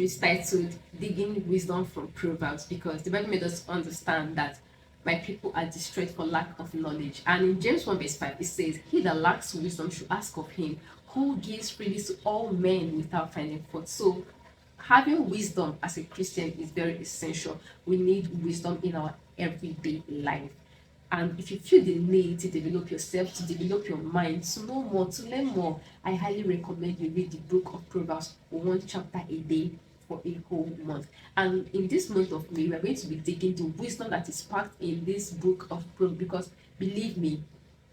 It's titled Digging Wisdom from Proverbs, because the Bible made us understand that my people are distressed for lack of knowledge. And in James 1 verse 5, it says, He that lacks wisdom should ask of him, who gives freely to all men without finding fault. So having wisdom as a Christian is very essential. We need wisdom in our everyday life. And if you feel the need to develop yourself, to develop your mind, to know more, to learn more, I highly recommend you read the book of Proverbs, one chapter a day for a whole month. And in this month of May, we are going to be digging the wisdom that is packed in this book of Proverbs, because believe me,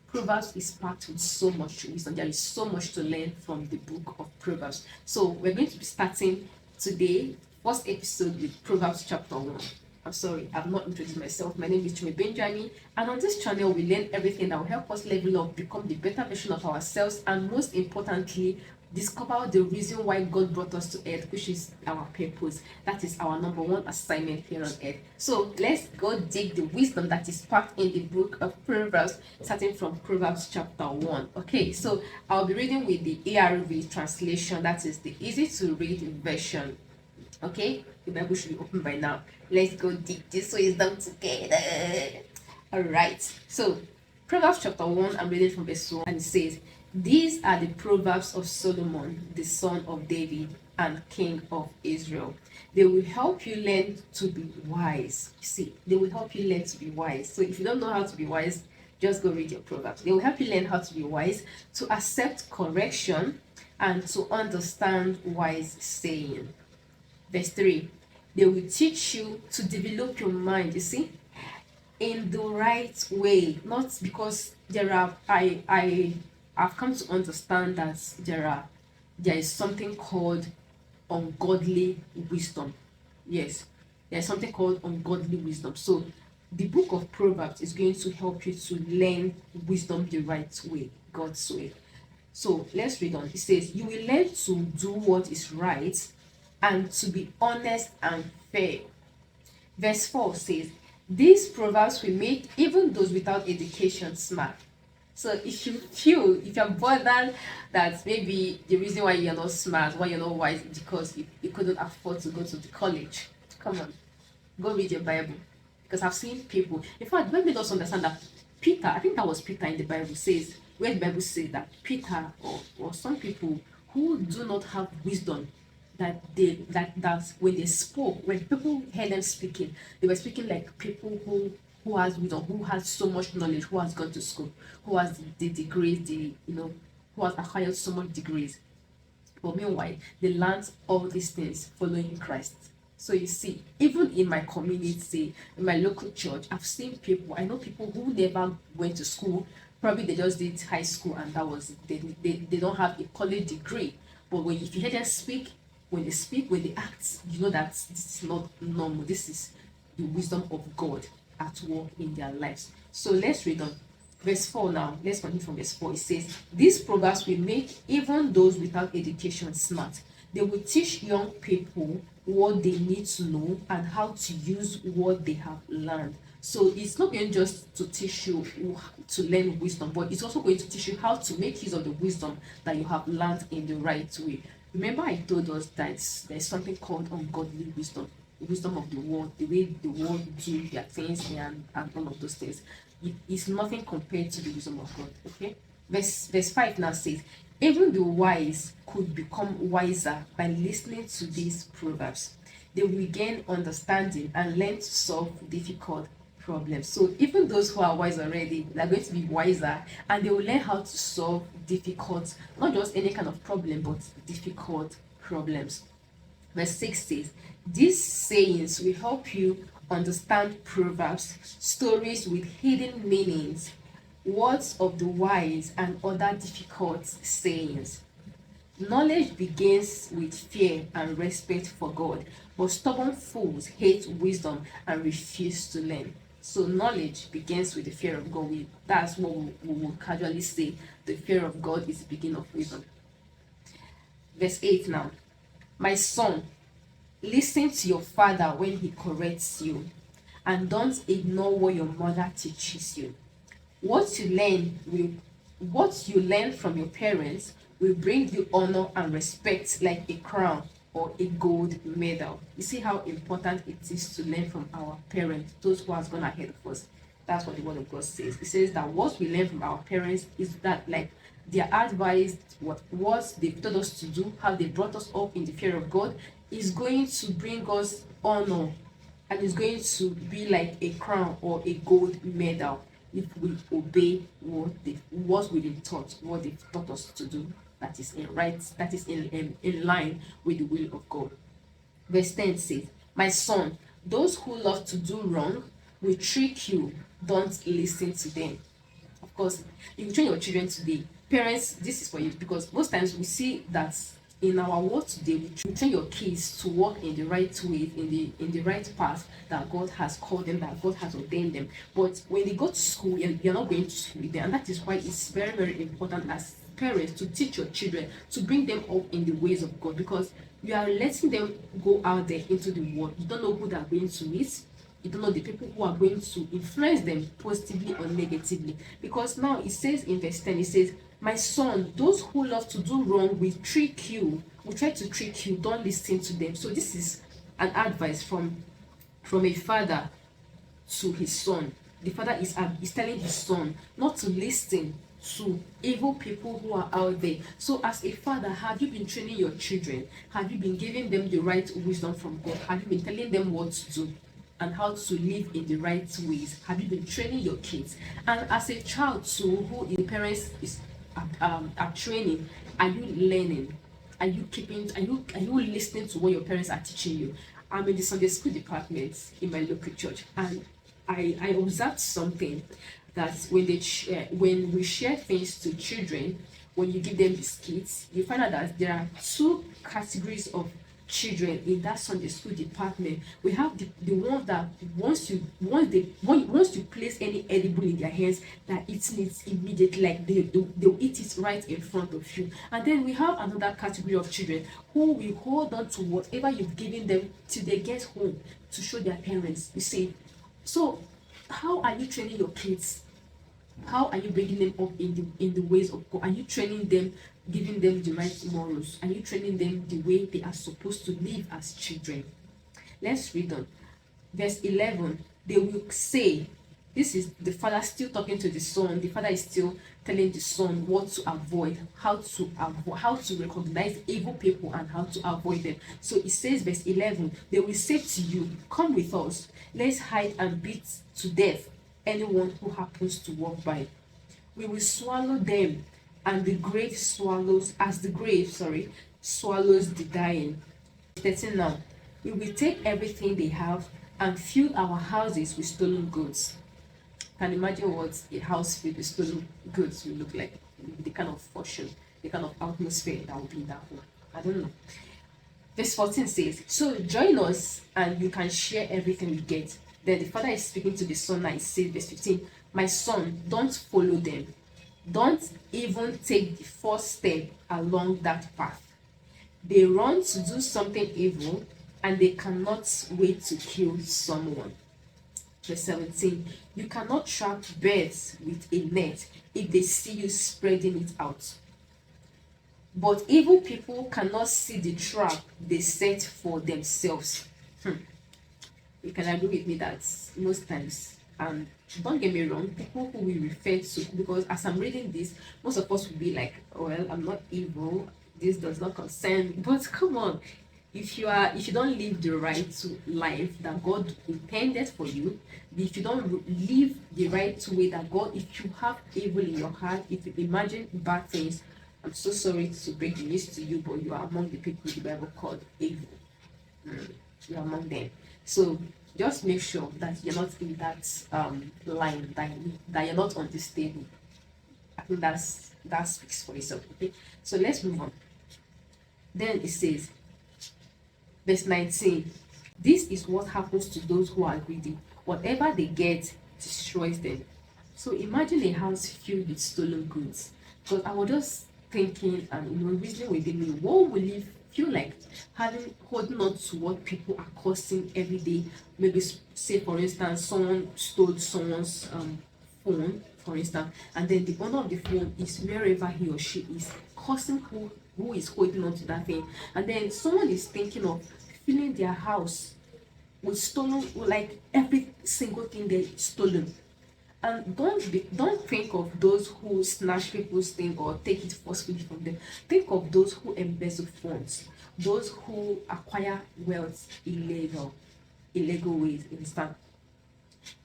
Proverbs is packed with so much wisdom. There is so much to learn from the book of Proverbs. So we're going to be starting today, first episode, with Proverbs chapter 1. I'm sorry, I've not introduced myself. My name is Chumi Benjamin, and on this channel, we learn everything that will help us level up, become the better version of ourselves, and most importantly, discover the reason why God brought us to earth, which is our purpose. That is our number one assignment here on earth. So let's go dig the wisdom that is packed in the book of Proverbs, starting from Proverbs chapter 1. Okay, so I'll be reading with the ARV translation, that is the easy to read version. Okay, the Bible should be open by now. Let's go dig this wisdom together. All right, so Proverbs chapter 1, I'm reading from verse 1, and it says, These are the Proverbs of Solomon, the son of David and king of Israel. They will help you learn to be wise. You see, they will help you learn to be wise. So if you don't know how to be wise, just go read your Proverbs. They will help you learn how to be wise, to accept correction, and to understand wise saying. Verse 3, they will teach you to develop your mind, you see, in the right way. Not because I've come to understand that there is something called ungodly wisdom. Yes, there's something called ungodly wisdom. So the book of Proverbs is going to help you to learn wisdom the right way, God's way. So let's read on. It says, You will learn to do what is right and to be honest and fair. Verse 4 says, These proverbs will make even those without education smart. So if you're bothered that maybe the reason why you're not smart, why you're not wise, is because you couldn't afford to go to the college, come on, go read your Bible. Because I've seen people, in fact, when they don't understand that Peter, I think that was Peter in the Bible, says, where the Bible says that Peter or some people who do not have wisdom, that when they spoke, when people heard them speaking, they were speaking like people who has wisdom, who has so much knowledge, who has gone to school, who has the degrees, who has acquired so much degrees. But meanwhile, they learned all these things following Christ. So you see, even in my community, in my local church, I've seen people, I know people who never went to school, probably they just did high school and that was it. They don't have a college degree. But if you hear them speak, when they act, you know that this is not normal. This is the wisdom of God at work in their lives. So let's read on. Verse 4 now. Let's continue from verse 4. It says, These proverbs will make even those without education smart. They will teach young people what they need to know and how to use what they have learned. So it's not going just to teach you to learn wisdom, but it's also going to teach you how to make use of the wisdom that you have learned in the right way. Remember, I told us that there's something called ungodly wisdom, the wisdom of the world, the way the world do their things and all of those things. It is nothing compared to the wisdom of God. Okay, verse 5 now says, Even the wise could become wiser by listening to these proverbs. They will gain understanding and learn to solve difficult problems. So even those who are wise already, they're going to be wiser, and they will learn how to solve difficult, not just any kind of problem, but difficult problems. Verse 6 says, These sayings will help you understand proverbs, stories with hidden meanings, words of the wise, and other difficult sayings. Knowledge begins with fear and respect for God, but stubborn fools hate wisdom and refuse to learn. So knowledge begins with the fear of God. That's what we will casually say. The fear of God is the beginning of wisdom. Verse 8 now. My son, listen to your father when he corrects you, and don't ignore what your mother teaches you. What you learn from your parents will bring you honor and respect like a crown. or a gold medal. You see how important it is to learn from our parents, those who has gone ahead of us. That's what the word of God says. It says that what we learn from our parents is that, like, their advice, what they taught us to do, how they brought us up in the fear of God, is going to bring us honor, and is going to be like a crown or a gold medal if we obey what we've been taught, what they've taught us to do. That is in line with the will of God. Verse 10 says, "My son, those who love to do wrong will trick you. Don't listen to them." Of course, you train your children today. Parents, this is for you, because most times we see that in our world today, we train your kids to walk in the right way, in the right path that God has called them, that God has ordained them. But when they go to school, you're not going to school with them, and that is why it's very, very important as parents to teach your children, to bring them up in the ways of God, because you are letting them go out there into the world. You don't know who they are going to meet. You don't know the people who are going to influence them positively or negatively. Because now it says in verse 10, it says, "My son, those who love to do wrong will trick you, will try to trick you. Don't listen to them." So this is an advice from a father to his son. The father is telling his son not to listen to evil people who are out there. So as a father, have you been training your children? Have you been giving them the right wisdom from God? Have you been telling them what to do and how to live in the right ways? Have you been training your kids? And as a child too, who the parents are training, are you learning? Are you listening to what your parents are teaching you? I'm in the Sunday school department in my local church, and I observed something, that when we share things to children, when you give them biscuits, you find out that there are two categories of children in that Sunday school department. We have the ones that once you place any edible in their hands, they're eating it immediately, like they'll eat it right in front of you. And then we have another category of children who will hold on to whatever you've given them till they get home to show their parents. You see, so how are you training your kids? How are you bringing them up in the ways of God? Are you training them, giving them the right morals? Are you training them the way they are supposed to live as children? Let's read on. Verse 11, they will say, this is the father still talking to the son. The father is still telling the son what to avoid, how to recognize evil people and how to avoid them. So it says, verse 11, they will say to you, "Come with us, let's hide and beat to death anyone who happens to walk by. We will swallow them, and the grave swallows the dying." 13 now, "We will take everything they have and fill our houses with stolen goods." Can imagine what a house filled with stolen goods will look like, the kind of fortune, the kind of atmosphere that will be in that home. I don't know. Verse 14 says, "So join us and you can share everything we get." Then the father is speaking to the son and he says, verse 15, "My son, don't follow them. Don't even take the first step along that path. They run to do something evil and they cannot wait to kill someone." Verse 17, "You cannot trap birds with a net if they see you spreading it out. But evil people cannot see the trap they set for themselves." You can agree with me that most times, and don't get me wrong, people who we refer to, because as I'm reading this, most of us will be like, "Well, I'm not evil, this does not concern me." But come on, if you don't live the right life that God intended for you, if you don't live the right way that God, if you have evil in your heart, if you imagine bad things, I'm so sorry to break the news to you, but you are among the people the Bible called evil. You're among them. So just make sure that you're not in that line, that you're not on this table. I think that speaks for itself. Okay, so let's move on. Then it says, verse 19, "This is what happens to those who are greedy. Whatever they get destroys them." So imagine a house filled with stolen goods. Because I was just thinking and reasoning within me, what will it feel like holding on to what people are costing every day? Maybe say for instance, someone stole someone's phone, for instance, and then the owner of the phone is wherever he or she is, causing who is holding on to that thing. And then someone is thinking of filling their house with stolen, like every single thing they stolen. And don't think of those who snatch people's thing or take it forcefully from them. Think of those who embezzle funds, those who acquire wealth illegal ways. Understand?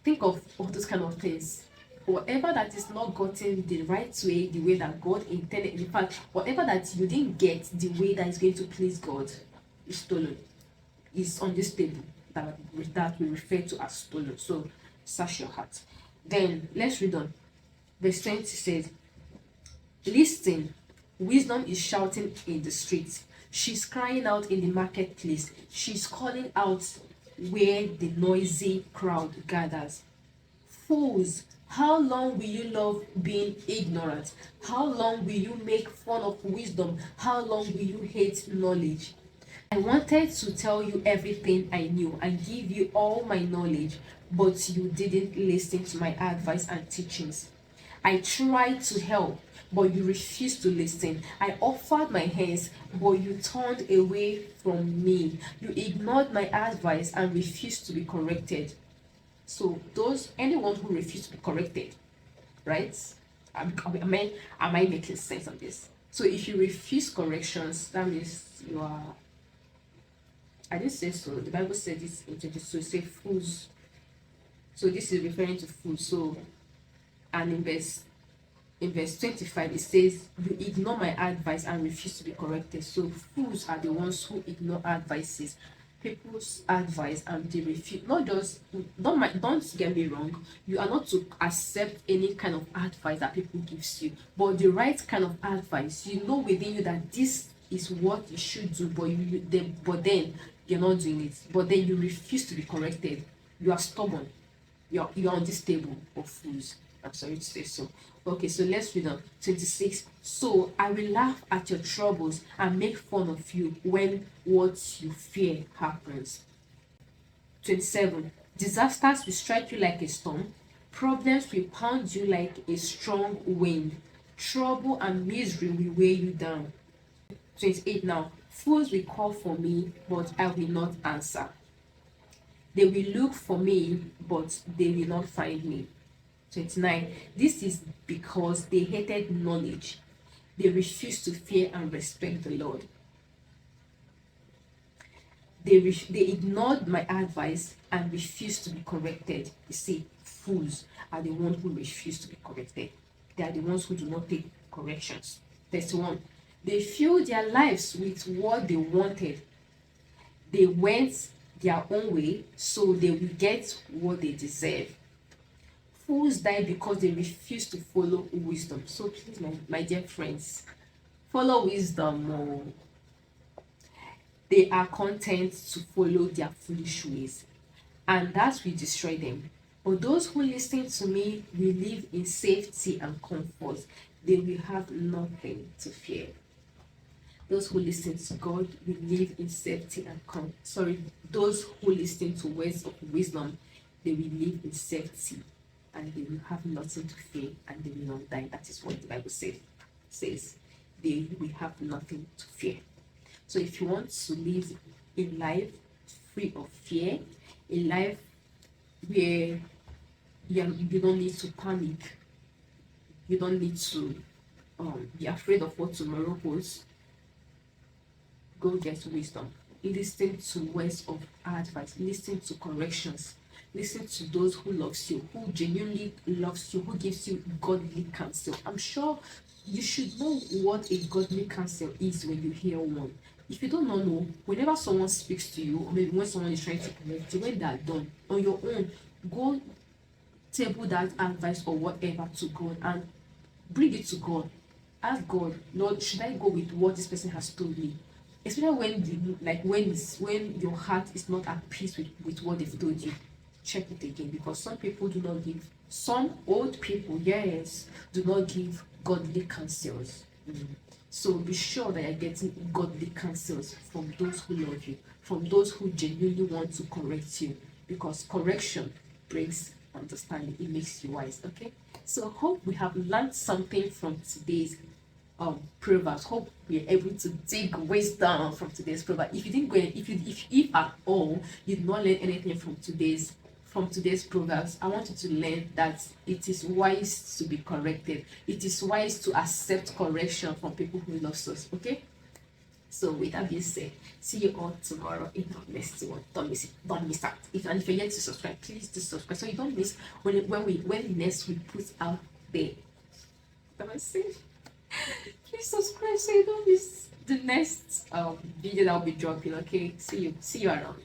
Think of all those kind of things. Whatever that is not gotten the right way, the way that God intended, in fact, whatever that you didn't get the way that is going to please God, is stolen. Is on this table that we refer to as stolen. So search your heart. Then let's read on. Verse 20 says, listen, wisdom is shouting in the streets. She's crying out in the marketplace. She's calling out where the noisy crowd gathers. Fools, how long will you love being ignorant? How long will you make fun of wisdom? How long will you hate knowledge? I wanted to tell you everything I knew and give you all my knowledge, but you didn't listen to my advice and teachings. I tried to help, but you refused to listen. I offered my hands, but you turned away from me. You ignored my advice and refused to be corrected. So anyone who refused to be corrected, right? Am I making sense of this? So if you refuse corrections, that means you are. I didn't say so. The Bible said this in 22. It says fools. So this is referring to fools. So, and in verse 25 it says, you ignore my advice and refuse to be corrected. So fools are the ones who ignore advices, people's advice, and they refuse. Don't get me wrong, you are not to accept any kind of advice that people gives you, but the right kind of advice, you know within you that this is what you should do, but then you're not doing it, but then you refuse to be corrected. You are stubborn. You're on this table of fools. I'm sorry to say so. Okay, so let's read on. 26. So I will laugh at your troubles and make fun of you when what you fear happens. 27. Disasters will strike you like a storm. Problems will pound you like a strong wind. Trouble and misery will weigh you down. 28 now. Fools will call for me, but I will not answer. They will look for me, but they will not find me. 29. This is because they hated knowledge. They refused to fear and respect the Lord. They ignored my advice and refused to be corrected. You see, fools are the ones who refuse to be corrected. They are the ones who do not take corrections. 31. They filled their lives with what they wanted. They went their own way, so they will get what they deserve. Fools die because they refuse to follow wisdom. So please, my dear friends, follow wisdom. Oh. They are content to follow their foolish ways, and that will destroy them. But those who listen to me will live in safety and comfort. They will have nothing to fear. Those who listen to God will live in safety and those who listen to words of wisdom, they will live in safety and they will have nothing to fear and they will not die. That is what the Bible says. They will have nothing to fear. So if you want to live a life free of fear, a life where you don't need to panic, you don't need to be afraid of what tomorrow holds, go get wisdom. Listen to words of advice. Listen to corrections. Listen to those who loves you, who genuinely loves you, who gives you godly counsel. I'm sure you should know what a godly counsel is when you hear one. If you don't know, whenever someone speaks to you, or maybe when someone is trying to correct you, when they are done, on your own, go table that advice or whatever to God and bring it to God. Ask God, Lord, should I go with what this person has told me? Especially when your heart is not at peace with what they've told you, check it again, because some old people, yes, do not give godly counsels. So be sure that you're getting godly counsels from those who love you, from those who genuinely want to correct you, because correction brings understanding, it makes you wise. Okay, so hope we have learned something from today's proverbs. Hope we're able to dig wisdom from today's proverb. If you didn't go, if at all you did not learn anything from today's proverbs, I want you to learn that it is wise to be corrected. It is wise to accept correction from people who love us. Okay. So with that being said, see you all tomorrow in our next one. Don't miss it. Don't miss out. If you're yet to subscribe, please do subscribe so you don't miss when next we put out the. What am I saying? Please subscribe so you don't miss the next video that will be dropping. Okay. See you around.